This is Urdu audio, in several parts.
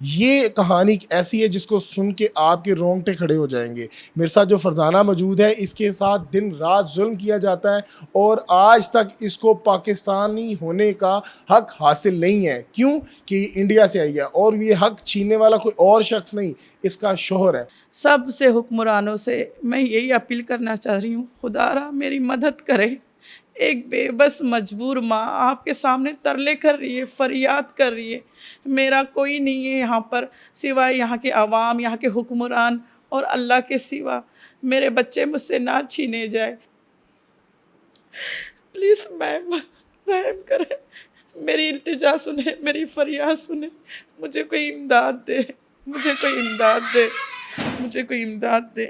یہ کہانی ایسی ہے جس کو سن کے آپ کے رونگٹے کھڑے ہو جائیں گے۔ میرے ساتھ جو فرزانہ موجود ہے، اس کے ساتھ دن رات ظلم کیا جاتا ہے اور آج تک اس کو پاکستانی ہونے کا حق حاصل نہیں ہے۔ کیوں؟ کہ انڈیا سے آئی ہے اور یہ حق چھیننے والا کوئی اور شخص نہیں، اس کا شوہر ہے۔ سب سے حکمرانوں سے میں یہی اپیل کرنا چاہ رہی ہوں، خدا را میری مدد کرے۔ ایک بے بس مجبور ماں آپ کے سامنے ترلے کر رہی ہے، فریاد کر رہی ہے۔ میرا کوئی نہیں ہے یہاں پر سوائے یہاں کے عوام، یہاں کے حکمران اور اللہ کے سوا۔ میرے بچے مجھ سے نہ چھینے جائے، پلیز میم رحم کرے، میری التجا سنے، میری فریاد سنے، مجھے کوئی امداد دے، مجھے کوئی امداد دے، مجھے کوئی امداد دے۔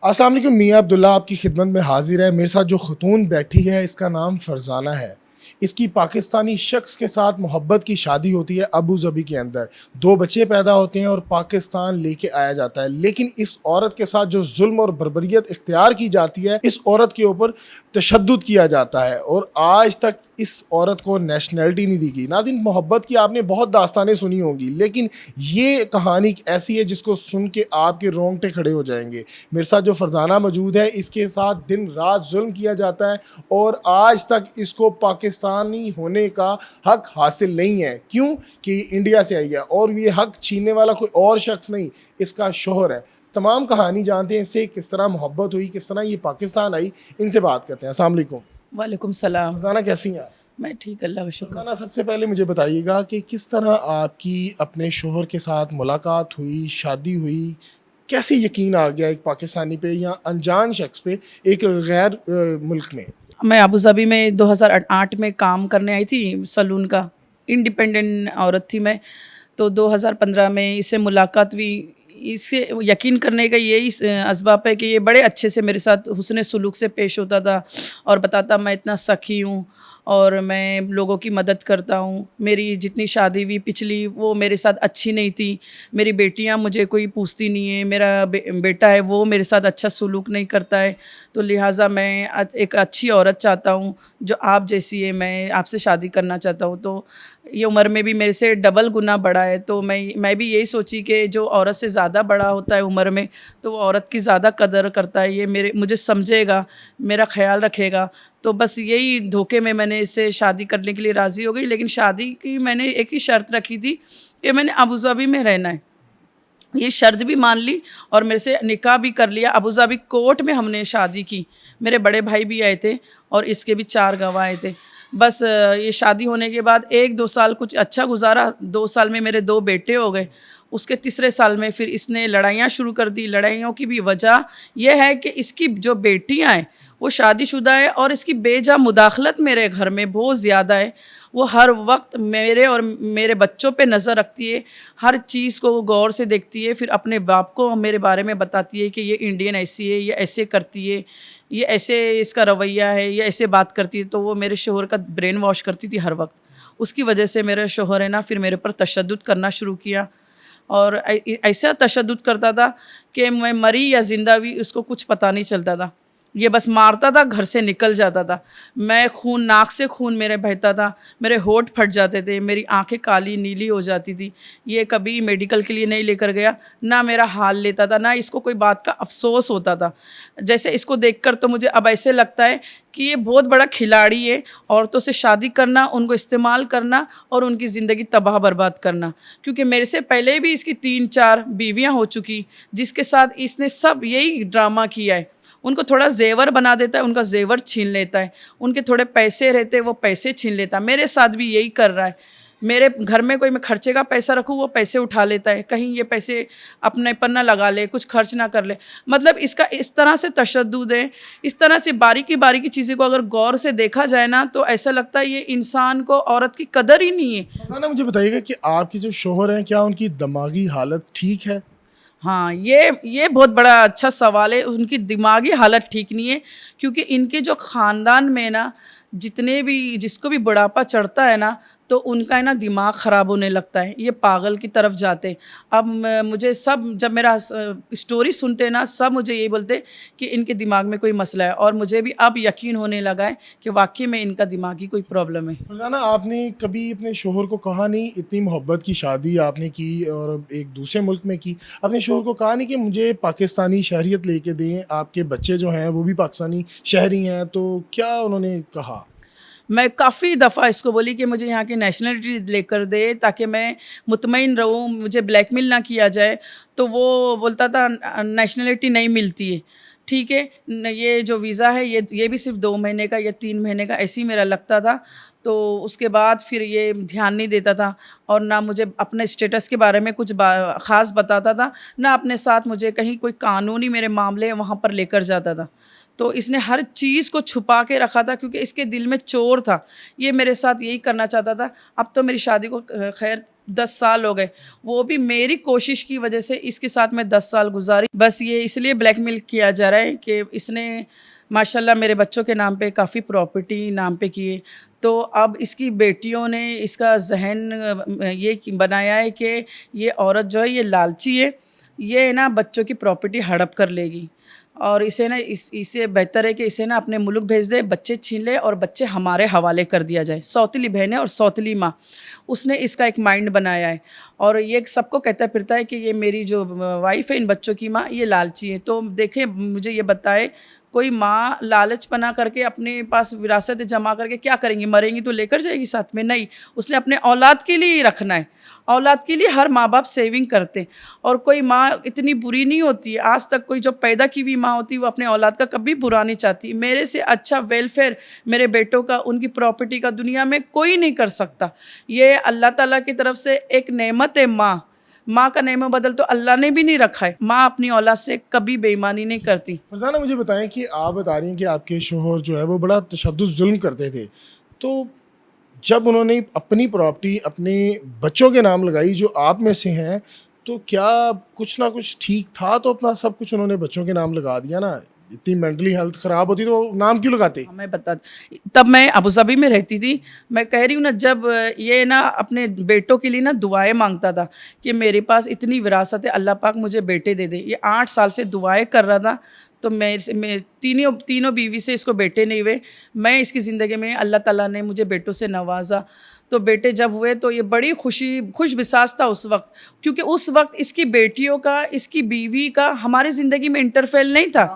السلام علیکم، میاں عبداللہ آپ کی خدمت میں حاضر ہے۔ میرے ساتھ جو خاتون بیٹھی ہے اس کا نام فرزانہ ہے۔ اس کی پاکستانی شخص کے ساتھ محبت کی شادی ہوتی ہے ابو ظبی کے اندر، 2 بچے پیدا ہوتے ہیں اور پاکستان لے کے آیا جاتا ہے۔ لیکن اس عورت کے ساتھ جو ظلم اور بربریت اختیار کی جاتی ہے، اس عورت کے اوپر تشدد کیا جاتا ہے اور آج تک اس عورت کو نیشنلٹی نہیں دی گئی۔ ناظرین، محبت کی آپ نے بہت داستانیں سنی ہوں گی، لیکن یہ کہانی ایسی ہے جس کو سن کے آپ کے رونگٹے کھڑے ہو جائیں گے۔ میرے ساتھ جو فرزانہ موجود ہے، اس کے ساتھ دن رات ظلم کیا جاتا ہے اور آج تک اس کو پاکستانی ہونے کا حق حاصل نہیں ہے۔ کیوں؟ کہ انڈیا سے آئی ہے اور یہ حق چھیننے والا کوئی اور شخص نہیں، اس کا شوہر ہے۔ تمام کہانی جانتے ہیں، اس سے کس طرح محبت ہوئی، کس طرح یہ پاکستان آئی، ان سے بات کرتے ہیں۔ السلام علیکم وعلیکم السلام۔ فرزانہ، کیسی ہیں آپ؟ میں ٹھیک، اللہ کا شکر۔ فرزانہ، سب سے پہلے مجھے بتائیے گا کہ کس طرح آپ کی اپنے شوہر کے ساتھ ملاقات ہوئی، شادی ہوئی، کیسے یقین آ گیا ایک پاکستانی پہ یا انجان شخص پہ ایک غیر ملک میں؟ میں ابو ظبی میں 2008 میں کام کرنے آئی تھی، سلون کا، انڈیپینڈنٹ عورت تھی میں۔ تو 2015 میں اس سے ملاقات ہوئی۔ اس سے یقین کرنے کا یہی اسباب ہے کہ یہ بڑے اچھے سے میرے ساتھ حسن سلوک سے پیش ہوتا تھا اور بتاتا میں اتنا سخی ہوں اور میں لوگوں کی مدد کرتا ہوں۔ میری جتنی شادی ہوئی پچھلی، وہ میرے ساتھ اچھی نہیں تھی۔ میری بیٹیاں مجھے کوئی پوچھتی نہیں ہے، میرا بیٹا ہے وہ میرے ساتھ اچھا سلوک نہیں کرتا ہے، تو لہٰذا میں ایک اچھی عورت چاہتا ہوں جو آپ جیسی ہے، میں آپ سے شادی کرنا چاہتا ہوں۔ تو یہ عمر میں بھی میرے سے ڈبل گنا بڑا ہے، تو میں بھی یہی سوچی کہ جو عورت سے زیادہ بڑا ہوتا ہے عمر میں، تو وہ عورت کی زیادہ قدر کرتا ہے، یہ مجھے سمجھے گا، میرا خیال رکھے گا۔ تو بس یہی دھوکے میں نے اس سے شادی کرنے کے لیے راضی ہو گئی۔ لیکن شادی کی میں نے ایک ہی شرط رکھی تھی کہ میں نے ابو ظبی میں رہنا ہے۔ یہ شرط بھی مان لی اور میرے سے نکاح بھی کر لیا۔ ابو ظبی کورٹ میں ہم نے شادی کی، میرے بڑے بھائی بھی آئے تھے اور اس کے بھی 4 گواہ آئے تھے۔ بس یہ شادی ہونے کے بعد 1-2 سال کچھ اچھا گزارا۔ 2 سال میں میرے 2 بیٹے ہو گئے۔ اس کے تیسرے سال میں پھر اس نے لڑائیاں شروع کر دی۔ لڑائیوں کی بھی وجہ یہ ہے کہ اس کی جو بیٹیاں ہیں وہ شادی شدہ ہے اور اس کی بے جا مداخلت میرے گھر میں بہت زیادہ ہے۔ وہ ہر وقت میرے اور میرے بچوں پہ نظر رکھتی ہے، ہر چیز کو وہ غور سے دیکھتی ہے، پھر اپنے باپ کو میرے بارے میں بتاتی ہے کہ یہ انڈین ایسی ہے، یہ ایسے کرتی ہے، یہ ایسے اس کا رویہ ہے، یہ ایسے بات کرتی ہے۔ تو وہ میرے شوہر کا برین واش کرتی تھی ہر وقت۔ اس کی وجہ سے میرے شوہر ہے نا پھر میرے پر تشدد کرنا شروع کیا اور ایسا تشدد کرتا تھا کہ میں مری یا زندہ بھی اس کو کچھ پتہ نہیں چلتا تھا۔ یہ بس مارتا تھا، گھر سے نکل جاتا تھا، میں ناک سے خون میرے بہتا تھا، میرے ہونٹ پھٹ جاتے تھے، میری آنکھیں کالی نیلی ہو جاتی تھی۔ یہ کبھی میڈیکل کے لیے نہیں لے کر گیا، نہ میرا حال لیتا تھا، نہ اس کو کوئی بات کا افسوس ہوتا تھا۔ جیسے اس کو دیکھ کر تو مجھے اب ایسے لگتا ہے کہ یہ بہت بڑا کھلاڑی ہے، عورتوں سے شادی کرنا، ان کو استعمال کرنا اور ان کی زندگی تباہ برباد کرنا۔ کیونکہ میرے سے پہلے بھی اس کی 3-4 بیویاں ہو چکی، جس کے ساتھ اس نے سب یہی ڈرامہ کیا ہے۔ ان کو تھوڑا زیور بنا دیتا ہے، ان کا زیور چھین لیتا ہے، ان کے تھوڑے پیسے رہتے وہ پیسے چھین لیتا ہے۔ میرے ساتھ بھی یہی کر رہا ہے۔ میرے گھر میں کوئی میں خرچے کا پیسہ رکھوں وہ پیسے اٹھا لیتا ہے، کہیں یہ پیسے اپنے پر نہ لگا لے، کچھ خرچ نہ کر لے۔ مطلب اس کا اس طرح سے تشدد ہے، اس طرح سے باریکی باریکی چیزیں کو اگر غور سے دیکھا جائے نا تو ایسا لگتا ہے یہ انسان کو عورت کی قدر ہی نہیں ہے۔ نا مجھے بتائیے گا کہ آپ کے جو شوہر ہیں کیا ان کی دماغی حالت ٹھیک ہے؟ ہاں، یہ بہت بڑا اچھا سوال ہے۔ ان کی دماغی حالت ٹھیک نہیں ہے، کیونکہ ان کے جو خاندان میں نا جتنے بھی جس کو بھی بڑھاپا چڑھتا ہے نا تو ان کا ہے نا دماغ خراب ہونے لگتا ہے, یہ پاگل کی طرف جاتے. اب مجھے سب جب میرا اسٹوری سنتے نا سب مجھے یہی بولتے کہ ان کے دماغ میں کوئی مسئلہ ہے, اور مجھے بھی اب یقین ہونے لگا ہے کہ واقعی میں ان کا دماغی کوئی پرابلم ہے. فرزانہ, آپ نے کبھی اپنے شوہر کو کہا نہیں, اتنی محبت کی شادی آپ نے کی اور ایک دوسرے ملک میں کی, اپنے شوہر کو کہا نہیں کہ مجھے پاکستانی شہریت لے کے دیں, آپ کے بچے جو ہیں وہ بھی پاکستانی شہری ہیں, تو کیا انہوں نے کہا؟ میں کافی دفعہ اس کو بولی کہ مجھے یہاں کی نیشنلٹی لے کر دے تاکہ میں مطمئن رہوں, مجھے بلیک میل نہ کیا جائے. تو وہ بولتا تھا نیشنلٹی نہیں ملتی ہے, ٹھیک ہے یہ جو ویزا ہے یہ بھی صرف 2 مہینے کا یا 3 مہینے کا ایسے ہی میرا لگتا تھا. تو اس کے بعد پھر یہ دھیان نہیں دیتا تھا, اور نہ مجھے اپنے اسٹیٹس کے بارے میں کچھ خاص بتاتا تھا, نہ اپنے ساتھ مجھے کہیں کوئی قانونی میرے معاملے وہاں پر لے کر جاتا تھا. تو اس نے ہر چیز کو چھپا کے رکھا تھا کیونکہ اس کے دل میں چور تھا, یہ میرے ساتھ یہی کرنا چاہتا تھا. اب تو میری شادی کو خیر 10 سال ہو گئے, وہ بھی میری کوشش کی وجہ سے اس کے ساتھ میں 10 سال گزاری. بس یہ اس لیے بلیک میل کیا جا رہا ہے کہ اس نے ماشاءاللہ میرے بچوں کے نام پہ کافی پراپرٹی نام پہ کیے. تو اب اس کی بیٹیوں نے اس کا ذہن یہ بنایا ہے کہ یہ عورت جو ہے یہ لالچی ہے, یہ نا بچوں کی پراپرٹی ہڑپ کر لے گی, اور اسے نا اسے بہتر ہے کہ اسے نا اپنے ملک بھیج دے, بچے چھین لے اور بچے ہمارے حوالے کر دیا جائے. سوتیلی بہنیں اور سوتیلی ماں, اس نے اس کا ایک مائنڈ بنایا ہے, اور یہ سب کو کہتا پھرتا ہے کہ یہ میری جو وائف ہے ان بچوں کی ماں یہ لالچی ہے. تو دیکھیں مجھے یہ بتائے کوئی ماں لالچ پنا کر کے اپنے پاس وراثت جمع کر کے کیا کریں گی, مریں گی تو لے کر جائے گی ساتھ میں؟ نہیں, اس نے اپنے اولاد کے لیے ہی رکھنا ہے. اولاد کے لیے ہر ماں باپ سیونگ کرتے, اور کوئی ماں اتنی بری نہیں ہوتی ہے. آج تک کوئی جو پیدا کی ہوئی ماں ہوتی ہے وہ اپنے اولاد کا کبھی برا نہیں چاہتی. میرے سے اچھا ویلفیئر میرے بیٹوں کا, ان کی پراپرٹی کا دنیا میں کوئی نہیں کر سکتا. یہ اللہ تعالیٰ کی طرف سے ایک نعمت ہے. ماں کا نعمت بدل تو اللہ نے بھی نہیں رکھا ہے. ماں اپنی اولاد سے کبھی بے ایمانی نہیں کرتی. فرزانہ, مجھے بتائیں کہ آپ بتا رہی ہیں کہ آپ کے شوہر جو ہے وہ بڑا تشدد ظلم کرتے تھے, تو جب انہوں نے اپنی پراپرٹی اپنے بچوں کے نام لگائی جو آپ میں سے ہیں, تو کیا کچھ نہ کچھ ٹھیک تھا؟ تو اپنا سب کچھ انہوں نے بچوں کے نام لگا دیا نا, اتنی مینٹلی ہیلتھ خراب ہوتی تو نام کیوں لگاتے؟ میں بتا, تب میں ابوظہبی میں رہتی تھی. میں کہہ رہی ہوں نا, جب یہ نا اپنے بیٹوں کے لیے نا دعائیں مانگتا تھا کہ میرے پاس اتنی وراثت ہے, اللہ پاک مجھے بیٹے دے دے. یہ 8 سال سے دعائیں کر رہا تھا. تو میں تینوں بیوی سے اس کو بیٹے نہیں ہوئے. میں اس کی زندگی میں اللہ تعالیٰ نے مجھے بیٹوں سے نوازا. تو بیٹے جب ہوئے تو یہ بڑی خوش بساس تھا اس وقت, کیونکہ اس وقت اس کی بیٹیوں کا, اس کی بیوی کا ہماری زندگی میں انٹرفیل نہیں تھا,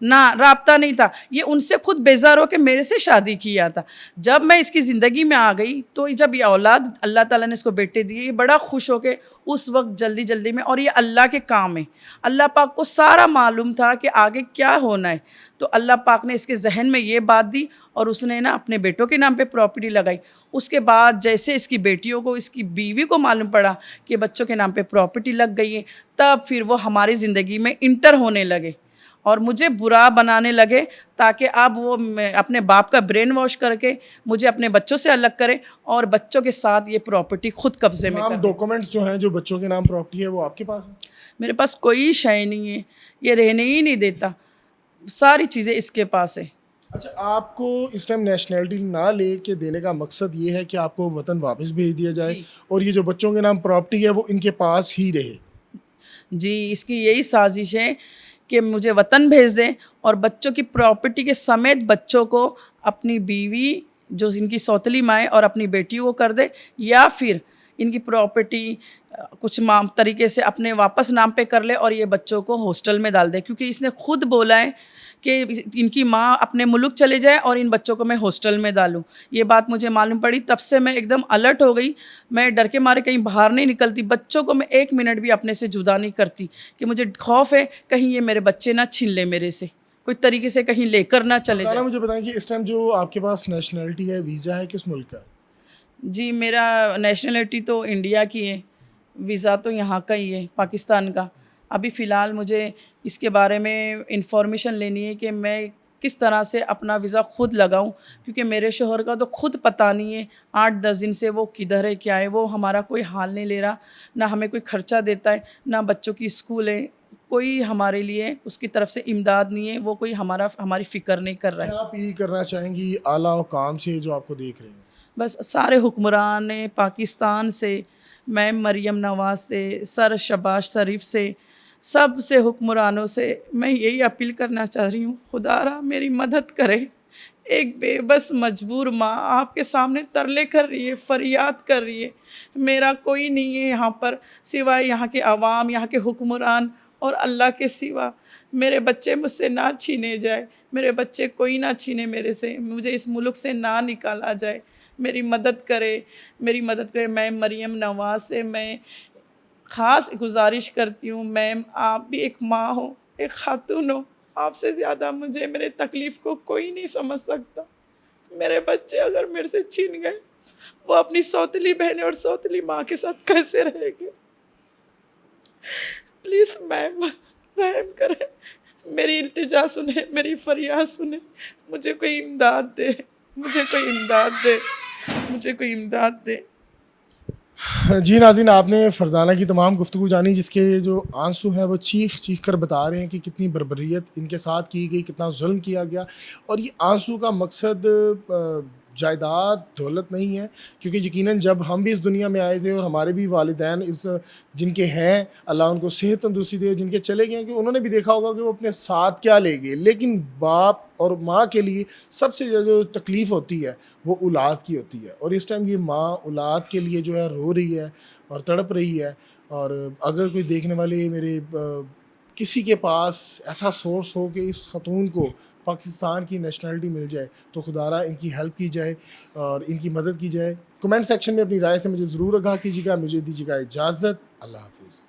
نہ رابطہ نہیں تھا. یہ ان سے خود بیزار ہو کے میرے سے شادی کیا تھا. جب میں اس کی زندگی میں آ گئی تو جب یہ اولاد اللہ تعالیٰ نے اس کو بیٹے دیے, یہ بڑا خوش ہو کے اس وقت جلدی میں, اور یہ اللہ کے کام ہے. اللہ پاک کو سارا معلوم تھا کہ آگے کیا ہونا ہے. تو اللہ پاک نے اس کے ذہن میں یہ بات دی, اور اس نے نا اپنے بیٹوں کے نام پہ پراپرٹی لگائی. اس کے بعد جیسے اس کی بیٹیوں کو, اس کی بیوی کو معلوم پڑا کہ بچوں کے نام پہ پراپرٹی لگ گئی ہے, تب پھر وہ ہماری زندگی میں انٹر ہونے لگے اور مجھے برا بنانے لگے, تاکہ اب وہ اپنے باپ کا برین واش کر کے مجھے اپنے بچوں سے الگ کرے اور بچوں کے ساتھ یہ پراپرٹی خود قبضے میں کر. ڈاکومنٹس جو ہیں جو بچوں کے نام پراپرٹی ہے وہ آپ کے پاس ہیں؟ میرے پاس کوئی شے نہیں ہے, یہ رہنے ہی نہیں دیتا, ساری چیزیں اس کے پاس ہے. اچھا, آپ کو اس ٹائم نیشنلٹی نہ لے کے دینے کا مقصد یہ ہے کہ آپ کو وطن واپس بھیج دیا جائے, اور یہ جو بچوں کے نام پراپرٹی ہے وہ ان کے پاس ہی رہے؟ جی, اس کی یہی سازش ہے کہ مجھے وطن بھیج دیں اور بچوں کی پراپرٹی کے سمیت بچوں کو اپنی بیوی جو ان کی سوتلی ماں ہے اور اپنی بیٹیوں کو کر دے, یا پھر ان کی پراپرٹی کچھ طریقے سے اپنے واپس نام پہ کر لے اور یہ بچوں کو ہاسٹل میں ڈال دے. کیونکہ اس نے خود بولا ہے کہ ان کی ماں اپنے ملک چلے جائے اور ان بچوں کو میں ہاسٹل میں ڈالوں. یہ بات مجھے معلوم پڑی, تب سے میں ایک دم الرٹ ہو گئی. میں ڈر کے مارے کہیں باہر نہیں نکلتی, بچوں کو میں 1 منٹ بھی اپنے سے جدا نہیں کرتی, کہ مجھے خوف ہے کہیں یہ میرے بچے نہ چھین لے میرے سے, کوئی طریقے سے کہیں لے کر نہ چلے جائے. مجھے بتائیں کہ اس ٹائم جو آپ کے پاس نیشنلٹی ہے, ویزا ہے, کس ملک کا؟ جی, میرا نیشنلٹی تو انڈیا کی ہے, ویزا تو یہاں کا ہی ہے, پاکستان کا. ابھی فی الحال مجھے اس کے بارے میں انفارمیشن لینی ہے کہ میں کس طرح سے اپنا ویزا خود لگاؤں, کیونکہ میرے شوہر کا تو خود پتہ نہیں ہے 8-10 دن سے وہ کدھر ہے, کیا ہے. وہ ہمارا کوئی حال نہیں لے رہا, نہ ہمیں کوئی خرچہ دیتا ہے, نہ بچوں کی اسکول ہے, کوئی ہمارے لیے اس کی طرف سے امداد نہیں ہے. وہ کوئی ہماری فکر نہیں کر رہا ہے. کیا اپیل کرنا چاہیں گی اعلیٰ حکام سے جو آپ کو دیکھ رہے ہیں؟ بس سارے حکمران پاکستان سے، میں مریم نواز سے، سر شہباز شریف سے، سب سے حکمرانوں سے میں یہی اپیل کرنا چاہ رہی ہوں، خدا را میری مدد کرے. ایک بے بس مجبور ماں آپ کے سامنے ترلے کر رہی ہے، فریاد کر رہی ہے. میرا کوئی نہیں ہے یہاں پر سوائے یہاں کے عوام، یہاں کے حکمران اور اللہ کے سوا. میرے بچے مجھ سے نہ چھینے جائے، میرے بچے کوئی نہ چھینے میرے سے، مجھے اس ملک سے نہ نکالا جائے. میری مدد کرے، میری مدد کرے. میں مریم نواز سے میں خاص گزارش کرتی ہوں، میم آپ بھی ایک ماں ہو، ایک خاتون ہو، آپ سے زیادہ مجھے میرے تکلیف کو کوئی نہیں سمجھ سکتا. میرے بچے اگر میرے سے چھین گئے، وہ اپنی سوتلی بہنیں اور سوتلی ماں کے ساتھ کیسے رہیں گے؟ پلیز میم رحم کریں، میری التجا سنیں، میری فریاد سنیں، مجھے کوئی امداد دے، مجھے کوئی امداد دے، مجھے کوئی امداد دے. جی ناظرین، آپ نے فرزانہ کی تمام گفتگو جانی، جس کے جو آنسو ہیں وہ چیخ چیخ کر بتا رہے ہیں کہ کتنی بربریت ان کے ساتھ کی گئی، کتنا ظلم کیا گیا. اور یہ آنسو کا مقصد جائیداد دولت نہیں ہے، کیونکہ یقیناً جب ہم بھی اس دنیا میں آئے تھے اور ہمارے بھی والدین اس جن کے ہیں، اللہ ان کو صحت تندرستی دے، جن کے چلے گئے ہیں، کہ انہوں نے بھی دیکھا ہوگا کہ وہ اپنے ساتھ کیا لے گئے. لیکن باپ اور ماں کے لیے سب سے زیادہ جو تکلیف ہوتی ہے وہ اولاد کی ہوتی ہے. اور اس ٹائم یہ ماں اولاد کے لیے جو ہے رو رہی ہے اور تڑپ رہی ہے. اور اگر کوئی دیکھنے والے میرے کسی کے پاس ایسا سورس ہو کہ اس خاتون کو پاکستان کی نیشنلٹی مل جائے تو خدا را ان کی ہیلپ کی جائے اور ان کی مدد کی جائے. کمنٹ سیکشن میں اپنی رائے سے مجھے ضرور آگاہ کیجیے گا. مجھے دیجیے گا اجازت. اللہ حافظ.